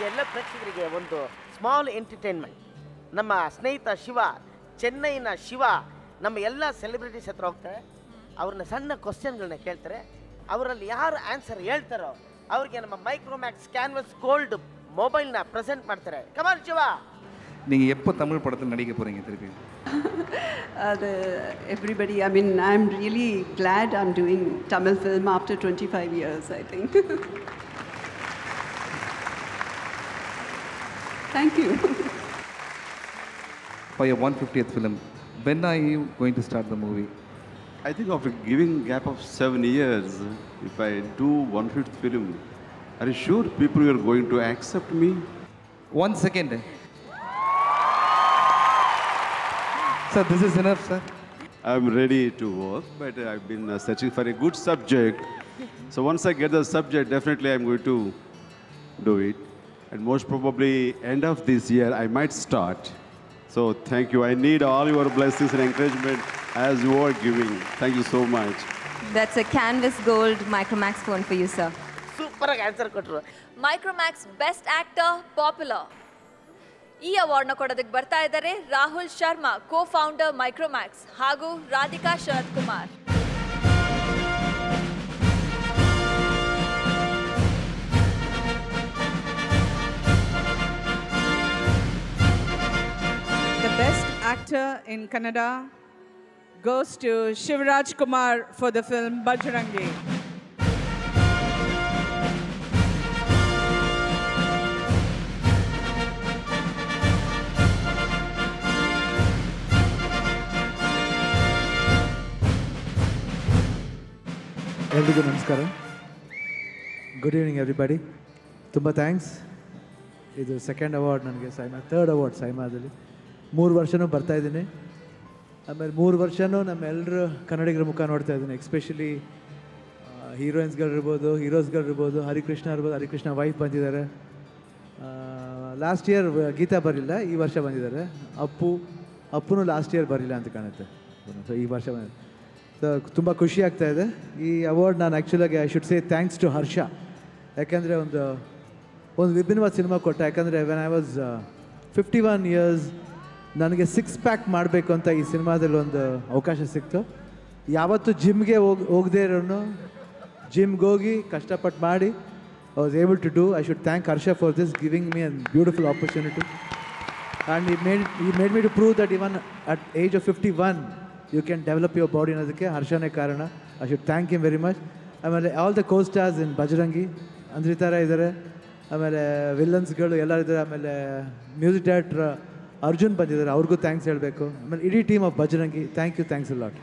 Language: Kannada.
ಎಲ್ಲ ಪ್ರೇಕ್ಷಕರಿಗೆ ಒಂದು ಸ್ಮಾಲ್ ಎಂಟರ್ಟೈನ್ಮೆಂಟ್. ನಮ್ಮ ಸ್ನೇಹಿತ ಶಿವ, ಚೆನ್ನೈನ ಶಿವ ನಮ್ಮ ಎಲ್ಲ ಸೆಲೆಬ್ರಿಟೀಸ್ ಹತ್ರ ಹೋಗ್ತಾರೆ. ಅವ್ರನ್ನ ಸಣ್ಣ ಕ್ವಶನ್ಗಳನ್ನ ಕೇಳ್ತಾರೆ. ಅವರಲ್ಲಿ ಯಾರು ಆನ್ಸರ್ ಹೇಳ್ತಾರೋ ಅವ್ರಿಗೆ ನಮ್ಮ ಮೈಕ್ರೋಮ್ಯಾಕ್ಸ್ ಕ್ಯಾನ್ವಸ್ ಗೋಲ್ಡ್ ಮೊಬೈಲ್ನ ಪ್ರೆಸೆಂಟ್ ಮಾಡ್ತಾರೆ. ಕಮಾನ್ ಶಿವ. நீங்கள் எப்போ தமிழ் படத்தில் நடிக்க போகிறீங்க திருப்பி? Everybody, I mean, I'm really glad I'm doing Tamil film after 25 years, I think. Thank you. For your 150th film, when are you going to start the movie? I think after giving gap of 7 years, if I do 1/5 film, are you sure people are going to accept me? 1 second. Sir, this is enough, sir. I'm ready to work, but I've been searching for a good subject. So once I get the subject, definitely I'm going to do it. And most probably end of this year, I might start. So thank you. I need all your blessings and encouragement as you are giving. Thank you so much. That's a Canvas Gold Micromax phone for you, sir. Super ಆಗಿ ಆನ್ಸರ್ ಕೊಟ್ಟರು. ಮೈಕ್ರೋಮ್ಯಾಕ್ಸ್ ಬೆಸ್ಟ್ ಆಕ್ಟರ್ ಪಾಪ್ಯುಲರ್ ಈ ಅವಾರ್ಡ್ನ ಕೊಡೋದಕ್ಕೆ ಬರ್ತಾ ಇದ್ದಾರೆ Rahul Sharma, co founder Micromax, ಹಾಗೂ Radhika Sharath Kumar. The best actor in Kannada goes to Shivraj Kumar for the film Bajrangi. ಎಲ್ರಿಗೂ ನಮಸ್ಕಾರ. Good evening everybody. ತುಂಬ ಥ್ಯಾಂಕ್ಸ್. ಇದು ಸೆಕೆಂಡ್ ಅವಾರ್ಡ್ ನನಗೆ, ಸೈಮಾ ಥರ್ಡ್ ಅವಾರ್ಡ್ ಸೈಮಾದಲ್ಲಿ. 3 ವರ್ಷನೂ ಬರ್ತಾಯಿದ್ದೀನಿ. ಆಮೇಲೆ 3 ವರ್ಷನೂ ನಮ್ಮೆಲ್ಲರೂ ಕನ್ನಡಿಗರ ಮುಖ ನೋಡ್ತಾ ಇದ್ದೀನಿ. ಎಸ್ಪೆಷಲಿ ಹೀರೋಯಿನ್ಸ್ಗಳಿರ್ಬೋದು, ಹೀರೋಸ್ಗಳಿರ್ಬೋದು. ಹರಿಕೃಷ್ಣ ಇರ್ಬೋದು, ಹರಿಕೃಷ್ಣ ವೈಫ್ ಬಂದಿದ್ದಾರೆ. ಲಾಸ್ಟ್ ಇಯರ್ ಗೀತಾ ಬರಲಿಲ್ಲ, ಈ ವರ್ಷ ಬಂದಿದ್ದಾರೆ. ಅಪ್ಪುನೂ ಲಾಸ್ಟ್ ಇಯರ್ ಬರಲಿಲ್ಲ ಅಂತ ಕಾಣುತ್ತೆ, ಸೊ ಈ ವರ್ಷ ಬಂದಿದೆ. ಸೊ ತುಂಬ ಖುಷಿ ಆಗ್ತಾ ಇದೆ. ಈ ಅವಾರ್ಡ್ ನಾನು ಆ್ಯಕ್ಚುಲಾಗಿ I should say thanks to Harsha. ಯಾಕೆಂದರೆ ಒಂದು ವಿಭಿನ್ನವಾದ ಸಿನಿಮಾ ಕೊಟ್ಟ. ಯಾಕಂದರೆ ವೆನ್ ಐ ವಾಸ್ 51 ಇಯರ್ಸ್ ನನಗೆ 6 ಪ್ಯಾಕ್ ಮಾಡಬೇಕು ಅಂತ ಈ ಸಿನಿಮಾದಲ್ಲಿ ಒಂದು ಅವಕಾಶ ಸಿಕ್ತು. ಯಾವತ್ತೂ ಜಿಮ್ಗೆ ಹೋಗದೇ ಇರೋನು ಜಿಮ್ಗೆ ಹೋಗಿ ಕಷ್ಟಪಟ್ಟು ಮಾಡಿ I was able to do. I should thank Harsha for this giving me an beautiful opportunity. And he made me to prove that even at age of 51 you can develop your body ಅನ್ನೋದಕ್ಕೆ ಹರ್ಷನೇ ಕಾರಣ. I should thank him very much. ಆಮೇಲೆ all the costars in Bajrangi, ಅಂದ್ರಿತಾರ ಇದ್ದಾರೆ, ಆಮೇಲೆ ವಿಲ್ಲನ್ಸ್ಗಳು ಎಲ್ಲರೂ ಇದ್ದಾರೆ. ಆಮೇಲೆ ಮ್ಯೂಸಿಕ್ ಡೈರೆಕ್ಟ್ರ್ ಅರ್ಜುನ್ ಬಂದಿದ್ದಾರೆ, ಅವ್ರಿಗೂ ಥ್ಯಾಂಕ್ಸ್ ಹೇಳಬೇಕು. ಆಮೇಲೆ ಇಡೀ team of Bajrangi, thank you, thanks a lot.